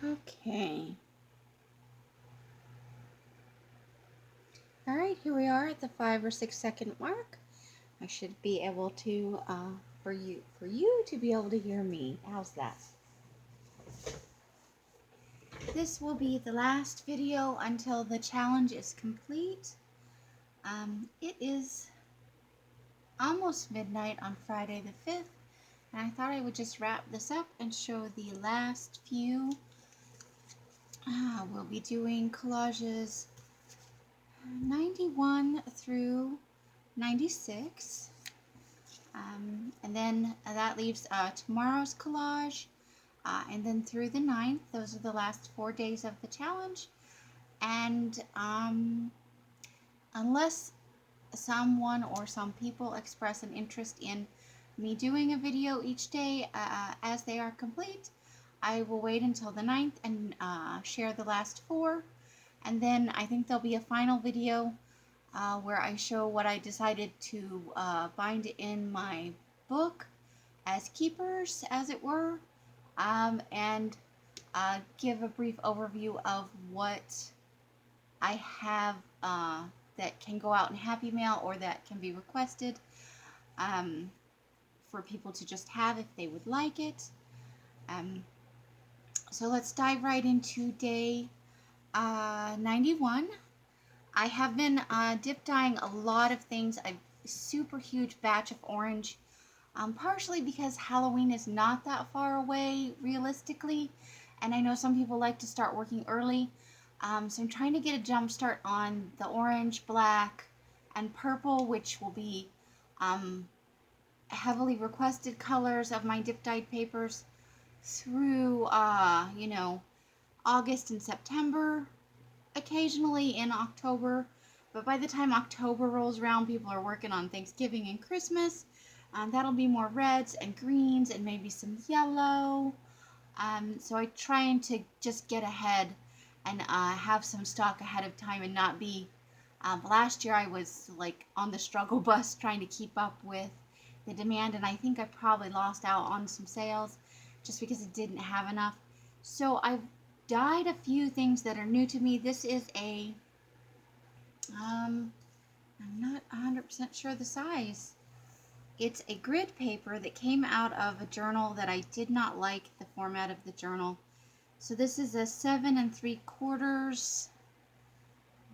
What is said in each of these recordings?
Okay. All right, here we are at the 5 or 6 second mark. I should be able to, for you to be able to hear me. How's that? This will be the last video until the challenge is complete. It is almost midnight on Friday the 5th, and I thought I would just wrap this up and show the last few. We'll be doing collages 91 through 96. And then that leaves tomorrow's collage, and then through the 9th. Those are the last 4 days of the challenge. And unless someone or some people express an interest in me doing a video each day as they are complete, I will wait until the 9th and share the last 4. And then I think there'll be a final video where I show what I decided to bind in my book as keepers, as it were, and give a brief overview of what I have that can go out in Happy Mail or that can be requested um, for people to just have if they would like it. So let's dive right into day 91. I have been dip dyeing a lot of things. A super huge batch of orange, partially because Halloween is not that far away realistically, and I know some people like to start working early. So I'm trying to get a jump start on the orange, black, and purple, which will be heavily requested colors of my dip dyed papers through, August and September, occasionally in October. But by the time October rolls around, people are working on Thanksgiving and Christmas. That'll be more reds and greens and maybe some yellow. So I'm trying to just get ahead and have some stock ahead of time and not be. Last year I was like on the struggle bus trying to keep up with the demand, and I think I probably lost out on some sales just because it didn't have enough. So I've dyed a few things that are new to me. This is I'm not 100% sure the size. It's a grid paper that came out of a journal that I did not like the format of the journal. So this is a 7 3/4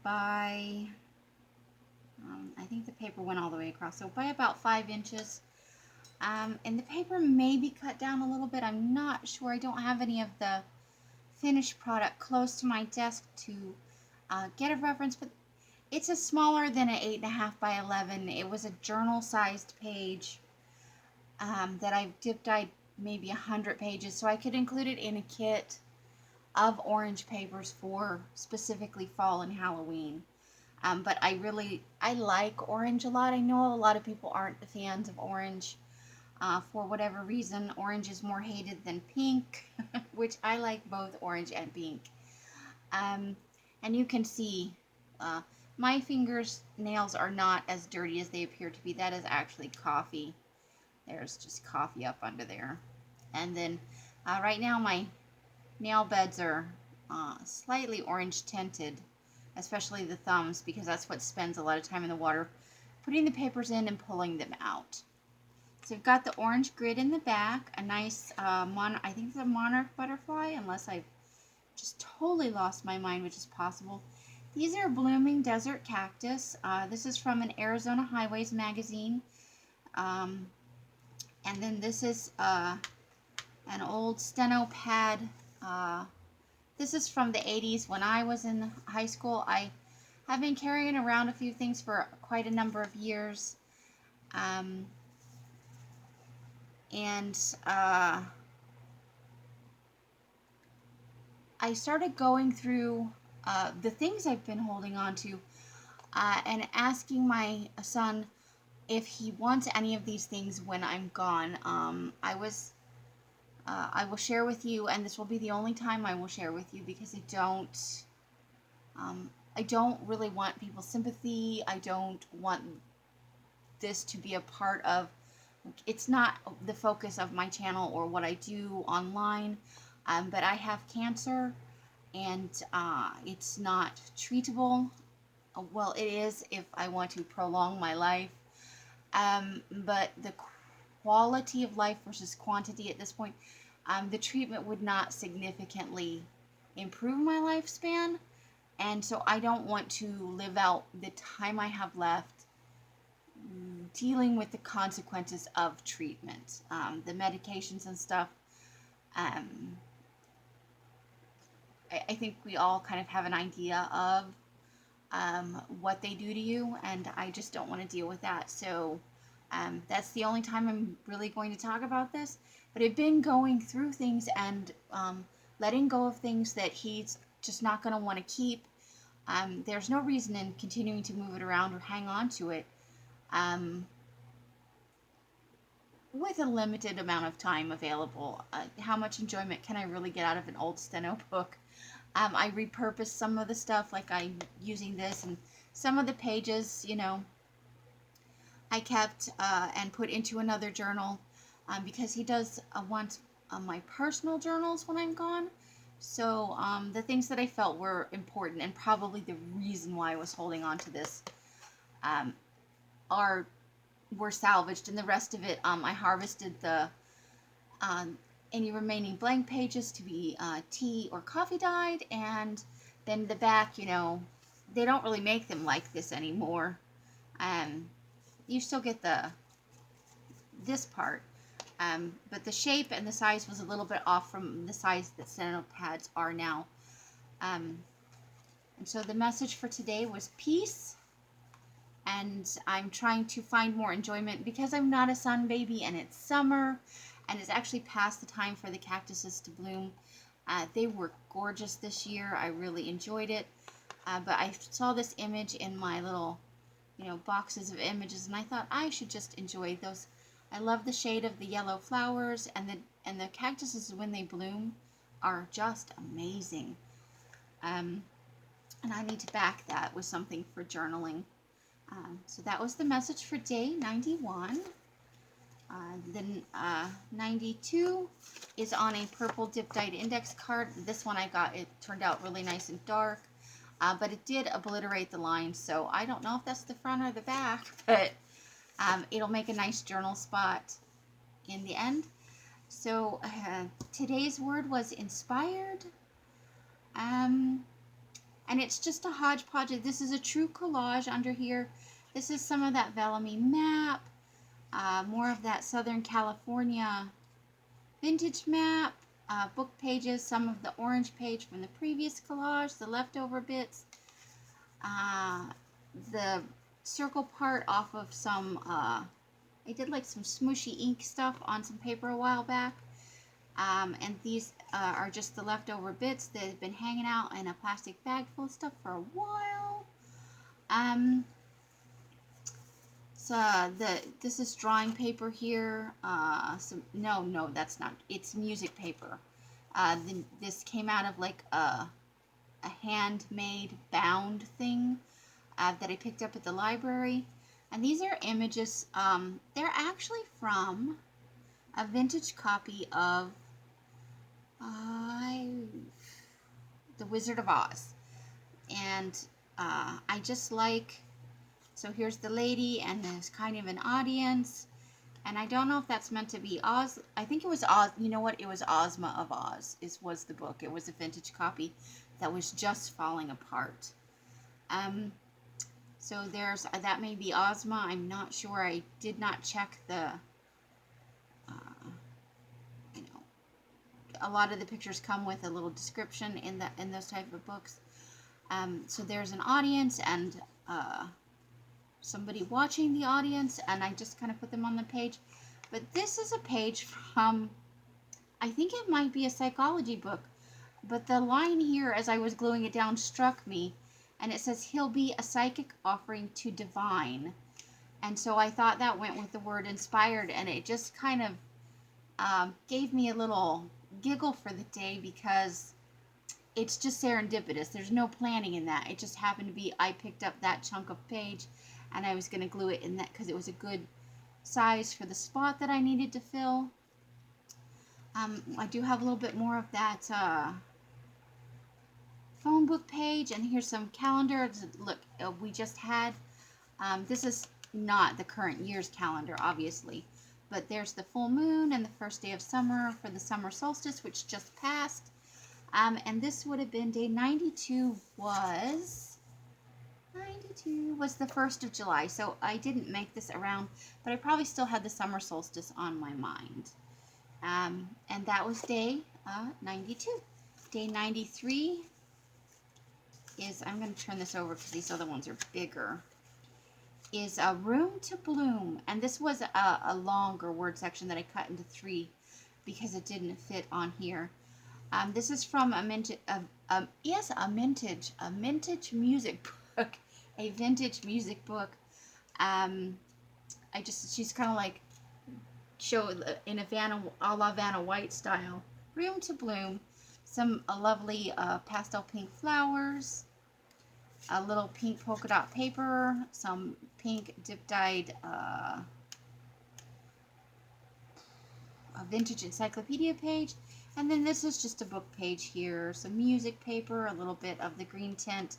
by, I think the paper went all the way across, so by about 5 inches. And the paper may be cut down a little bit. I'm not sure. I don't have any of the finished product close to my desk to get a reference, but it's a smaller than an 8.5 by 11. It was a journal-sized page that I've dip dyed maybe 100 pages, so I could include it in a kit of orange papers for specifically fall and Halloween. But I like orange a lot. I know a lot of people aren't fans of orange for whatever reason. Orange is more hated than pink, which I like both orange and pink. Um, and you can see my fingers nails are not as dirty as they appear to be. That is actually coffee. There's just coffee up under there. And then right now my nail beds are slightly orange tinted, especially the thumbs, because that's what spends a lot of time in the water, putting the papers in and pulling them out. So we've got the orange grid in the back, a nice, I think it's a monarch butterfly, unless I've just totally lost my mind, which is possible. These are blooming desert cactus. This is from an Arizona Highways magazine. And then this is an old steno pad. This is from the 80s when I was in high school. I have been carrying around a few things for quite a number of years. And I started going through the things I've been holding on to and asking my son if he wants any of these things when I'm gone. I will share with you, and this will be the only time I will share with you, because I don't really want people's sympathy. I don't want this to be a part of, it's not the focus of my channel or what I do online. But I have cancer, and it's not treatable. Well, it is if I want to prolong my life. But the quality of life versus quantity at this point, the treatment would not significantly improve my lifespan. And so I don't want to live out the time I have left dealing with the consequences of treatment. The medications and stuff, um, I think we all kind of have an idea of what they do to you, and I just don't want to deal with that. So that's the only time I'm really going to talk about this. But I've been going through things and letting go of things that he's just not going to want to keep. There's no reason in continuing to move it around or hang on to it um, with a limited amount of time available. How much enjoyment can I really get out of an old steno book? I repurposed some of the stuff, like I'm using this, and some of the pages, I kept and put into another journal because he does want my personal journals when I'm gone. So the things that I felt were important and probably the reason why I was holding on to this um, are were salvaged, and the rest of it I harvested the um, any remaining blank pages to be tea or coffee dyed, and then the back, they don't really make them like this anymore. Um, you still get this part, but the shape and the size was a little bit off from the size that steno pads are now. Um, and so the message for today was peace, and I'm trying to find more enjoyment because I'm not a sun baby and it's summer and it's actually past the time for the cactuses to bloom. They were gorgeous this year. I really enjoyed it. But I saw this image in my little, boxes of images, and I thought I should just enjoy those. I love the shade of the yellow flowers, and the cactuses when they bloom are just amazing. And I need to back that with something for journaling. So that was the message for day 91. Then 92 is on a purple dip dyed index card. This one I got, it turned out really nice and dark, but it did obliterate the lines, so I don't know if that's the front or the back, but it'll make a nice journal spot in the end. So today's word was inspired, and it's just a hodgepodge. This is a true collage under here. This is some of that Bellamy map. More of that Southern California vintage map, book pages, some of the orange page from the previous collage, the leftover bits, the circle part off of some, I did like some smooshy ink stuff on some paper a while back, and these are just the leftover bits that have been hanging out in a plastic bag full of stuff for a while. So this is drawing paper here. No, that's not. It's music paper. This came out of like a handmade bound thing that I picked up at the library. And these are images. They're actually from a vintage copy of The Wizard of Oz. And I just like. So here's the lady, and there's kind of an audience. And I don't know if that's meant to be Oz. I think it was Oz. You know what? It was Ozma of Oz was the book. It was a vintage copy that was just falling apart. So there's, that may be Ozma. I'm not sure. I did not check the, a lot of the pictures come with a little description in those type of books. So there's an audience and somebody watching the audience, and I just kind of put them on the page. But this is a page from, I think it might be a psychology book, but the line here as I was gluing it down struck me, and it says, he'll be a psychic offering to divine. And so I thought that went with the word inspired, and it just kind of gave me a little giggle for the day because it's just serendipitous. There's no planning in that. It just happened to be I picked up that chunk of page and I was going to glue it in that because it was a good size for the spot that I needed to fill. I do have a little bit more of that phone book page, and here's some calendar. Look, we just had, this is not the current year's calendar, obviously, but there's the full moon and the first day of summer for the summer solstice, which just passed. And this would have been day 92 was the 1st of July. So I didn't make this around, but I probably still had the summer solstice on my mind. And that was day 92. Day 93 is, I'm going to turn this over because these other ones are bigger, is a Room to Bloom. And this was a longer word section that I cut into 3 because it didn't fit on here. This is from a mintage music book, a vintage music book. She's kind of like show in a la Vanna White style. Room to Bloom, some lovely pastel pink flowers, a little pink polka dot paper, some pink dip dyed a vintage encyclopedia page. And then this is just a book page here, some music paper, a little bit of the green tint,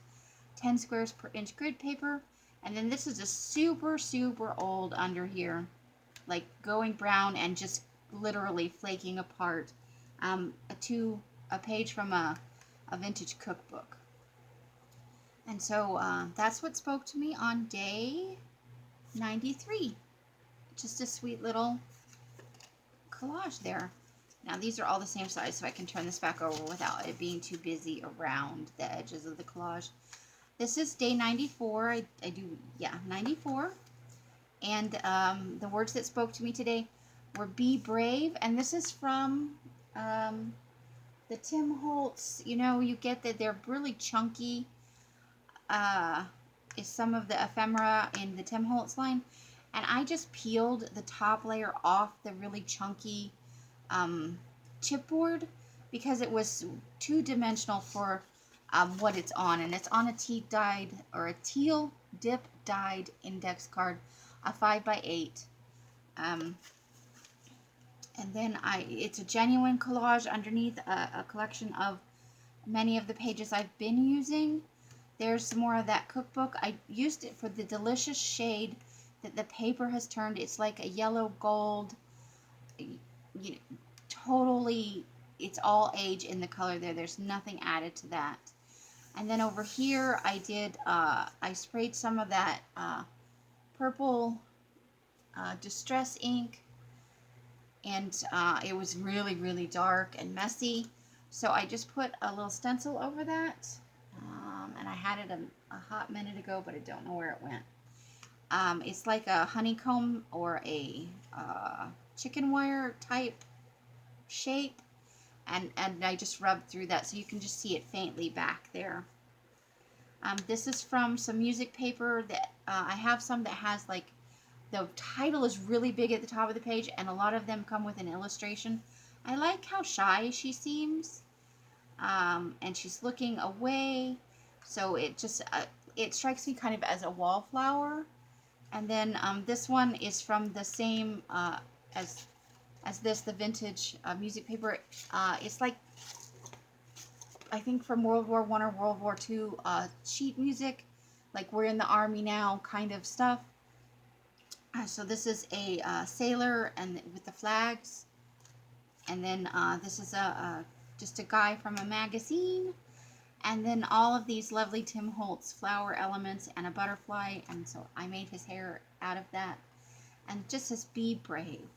10 squares per inch grid paper. And then this is a super, super old under here, like going brown and just literally flaking apart. A page from a vintage cookbook. And so that's what spoke to me on day 93. Just a sweet little collage there. Now these are all the same size, so I can turn this back over without it being too busy around the edges of the collage. This is day 94. 94. And the words that spoke to me today were be brave. And this is from the Tim Holtz. You know, you get that they're really chunky. Is some of the ephemera in the Tim Holtz line. And I just peeled the top layer off the really chunky chipboard because it was two-dimensional for what it's on, and it's on a teal dip dyed index card, a 5x8, and then it's a genuine collage underneath a collection of many of the pages I've been using. There's some more of that cookbook. I used it for the delicious shade that the paper has turned. It's like a yellow gold, totally, it's all age in the color there. There's nothing added to that. And then over here I did, I sprayed some of that purple distress ink, and it was really, really dark and messy. So I just put a little stencil over that, and I had it a hot minute ago, but I don't know where it went. It's like a honeycomb or a chicken wire type shape, and I just rubbed through that so you can just see it faintly back there. This is from some music paper that I have some that has like the title is really big at the top of the page, and a lot of them come with an illustration. I like how shy she seems, and she's looking away, so it just it strikes me kind of as a wallflower. And then this one is from the same as this, the vintage music paper. It's like, I think from World War I or World War II sheet music, like we're in the army now kind of stuff. So this is a sailor and with the flags, and then this is just a guy from a magazine, and then all of these lovely Tim Holtz flower elements and a butterfly, and so I made his hair out of that, and it just says be brave,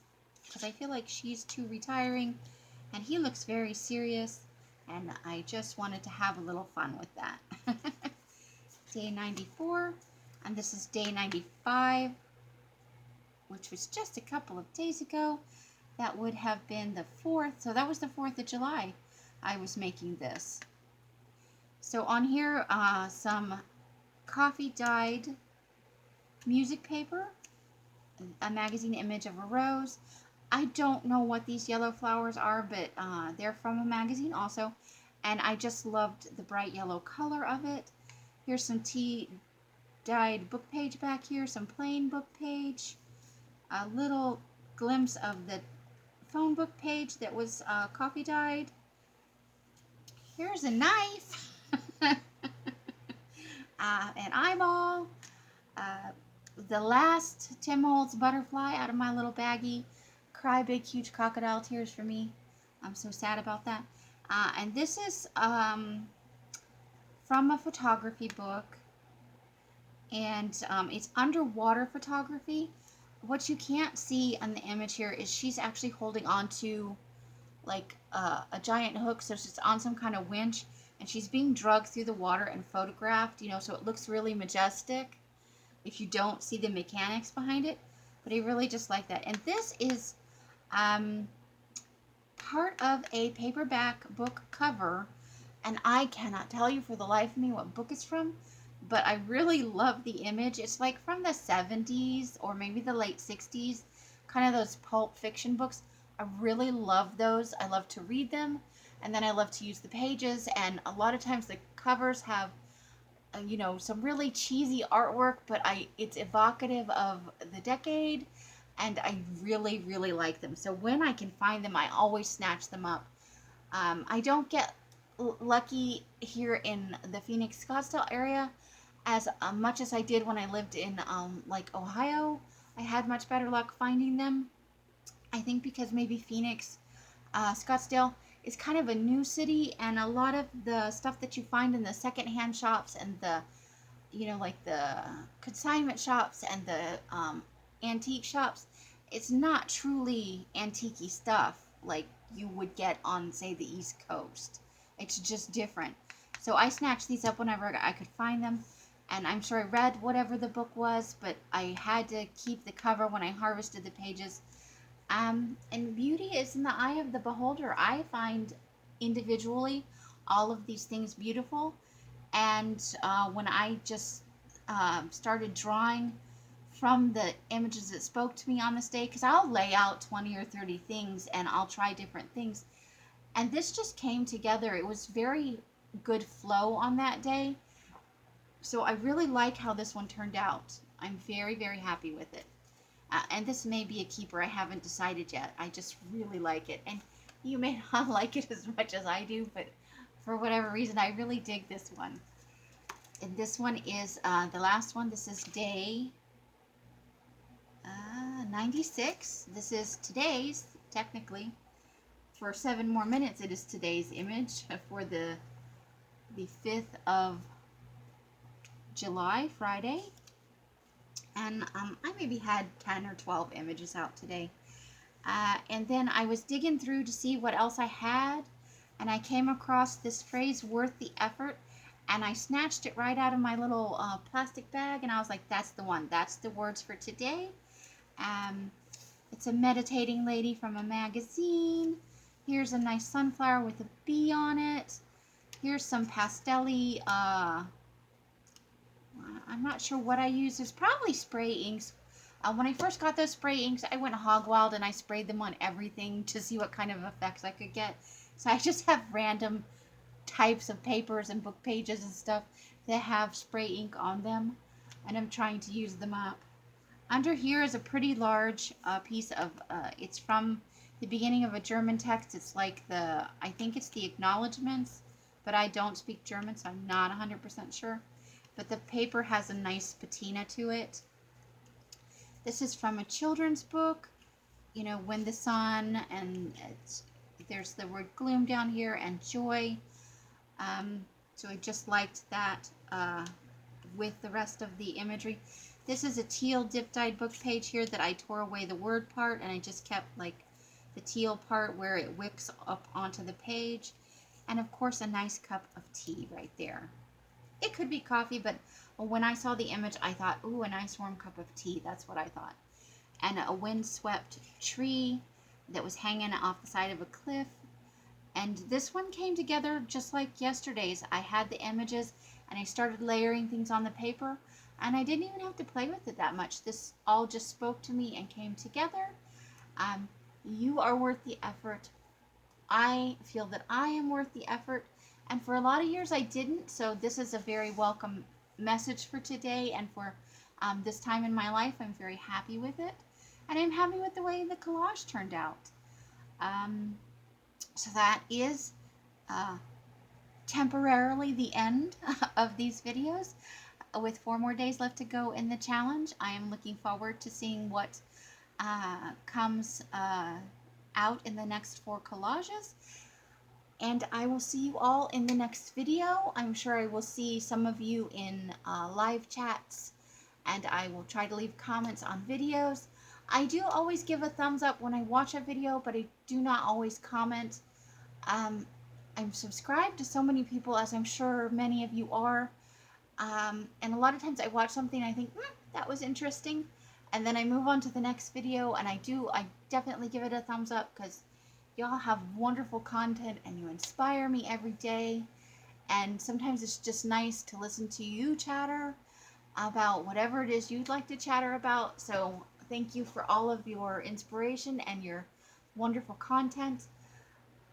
because I feel like she's too retiring, and he looks very serious, and I just wanted to have a little fun with that. Day 94, and this is day 95, which was just a couple of days ago. That would have been the 4th, so that was the 4th of July I was making this. So on here, some coffee dyed music paper, a magazine image of a rose. I don't know what these yellow flowers are, but they're from a magazine also, and I just loved the bright yellow color of it. Here's some tea dyed book page back here, some plain book page, a little glimpse of the phone book page that was coffee dyed. Here's a knife, an eyeball, uh, the last Tim Holtz butterfly out of my little baggie. Cry big, huge crocodile tears for me. I'm so sad about that. And this is from a photography book, and it's underwater photography. What you can't see on the image here is she's actually holding on to like a giant hook, so she's on some kind of winch, and she's being dragged through the water and photographed, so it looks really majestic if you don't see the mechanics behind it. But I really just like that. And this is um, part of a paperback book cover, and I cannot tell you for the life of me what book it's from, but I really love the image. It's like from the 70s or maybe the late 60s, kind of those pulp fiction books. I really love those. I love to read them, and then I love to use the pages, and a lot of times the covers have some really cheesy artwork, but it's evocative of the decade, and I really, really like them. So when I can find them, I always snatch them up. I don't get lucky here in the Phoenix, Scottsdale area as much as I did when I lived in like Ohio. I had much better luck finding them. I think because maybe Phoenix, Scottsdale is kind of a new city, and a lot of the stuff that you find in the secondhand shops and the, like the consignment shops and the antique shops, it's not truly antique stuff like you would get on, say, the East Coast. It's just different. So I snatched these up whenever I could find them. And I'm sure I read whatever the book was, but I had to keep the cover when I harvested the pages. And beauty is in the eye of the beholder. I find individually all of these things beautiful. And when I just started drawing from the images that spoke to me on this day, because I'll lay out 20 or 30 things and I'll try different things. And this just came together. It was very good flow on that day. So I really like how this one turned out. I'm very, very happy with it. And this may be a keeper. I haven't decided yet. I just really like it. And you may not like it as much as I do, but for whatever reason, I really dig this one. And this one is the last one. This is day 96. This is today's, technically. For 7 more minutes, it is today's image for the 5th of July, Friday. And I maybe had 10 or 12 images out today. And then I was digging through to see what else I had, and I came across this phrase, worth the effort, and I snatched it right out of my little plastic bag, and I was like, that's the one. That's the words for today. It's a meditating lady from a magazine. Here's a nice sunflower with a bee on it. Here's some pastel-y, I'm not sure what I used. There's probably spray inks. When I first got those spray inks, I went hog wild and I sprayed them on everything to see what kind of effects I could get. So I just have random types of papers and book pages and stuff that have spray ink on them, and I'm trying to use them up. Under here is a pretty large piece of, it's from the beginning of a German text. It's like I think it's the acknowledgments, but I don't speak German, so I'm not 100% sure. But the paper has a nice patina to it. This is from a children's book, When the Sun, and there's the word gloom down here and joy. So I just liked that with the rest of the imagery. This is a teal dip-dyed book page here that I tore away the word part, and I just kept like the teal part where it wicks up onto the page. And of course a nice cup of tea right there. It could be coffee, but when I saw the image, I thought, ooh, a nice warm cup of tea. That's what I thought. And a windswept tree that was hanging off the side of a cliff. And this one came together just like yesterday's. I had the images, and I started layering things on the paper, and I didn't even have to play with it that much. This all just spoke to me and came together. You are worth the effort. I feel that I am worth the effort. And for a lot of years I didn't, so this is a very welcome message for today and for this time in my life. I'm very happy with it, and I'm happy with the way the collage turned out. Um, so that is temporarily the end of these videos. With 4 more days left to go in the challenge, I am looking forward to seeing what comes out in the next 4 collages. And I will see you all in the next video. I'm sure I will see some of you in live chats, and I will try to leave comments on videos. I do always give a thumbs up when I watch a video, but I do not always comment. I'm subscribed to so many people, as I'm sure many of you are. And a lot of times I watch something and I think, that was interesting. And then I move on to the next video, and I definitely give it a thumbs up because y'all have wonderful content and you inspire me every day. And sometimes it's just nice to listen to you chatter about whatever it is you'd like to chatter about. So thank you for all of your inspiration and your wonderful content.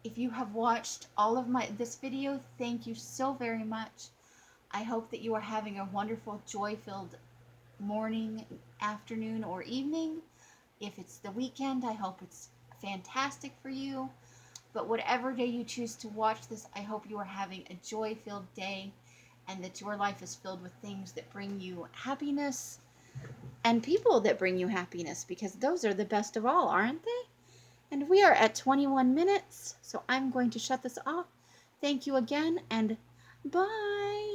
If you have watched all of this video, thank you so very much. I hope that you are having a wonderful, joy-filled morning, afternoon, or evening. If it's the weekend, I hope it's fantastic for you. But whatever day you choose to watch this, I hope you are having a joy-filled day and that your life is filled with things that bring you happiness and people that bring you happiness, because those are the best of all, aren't they? And we are at 21 minutes, so I'm going to shut this off. Thank you again, and bye.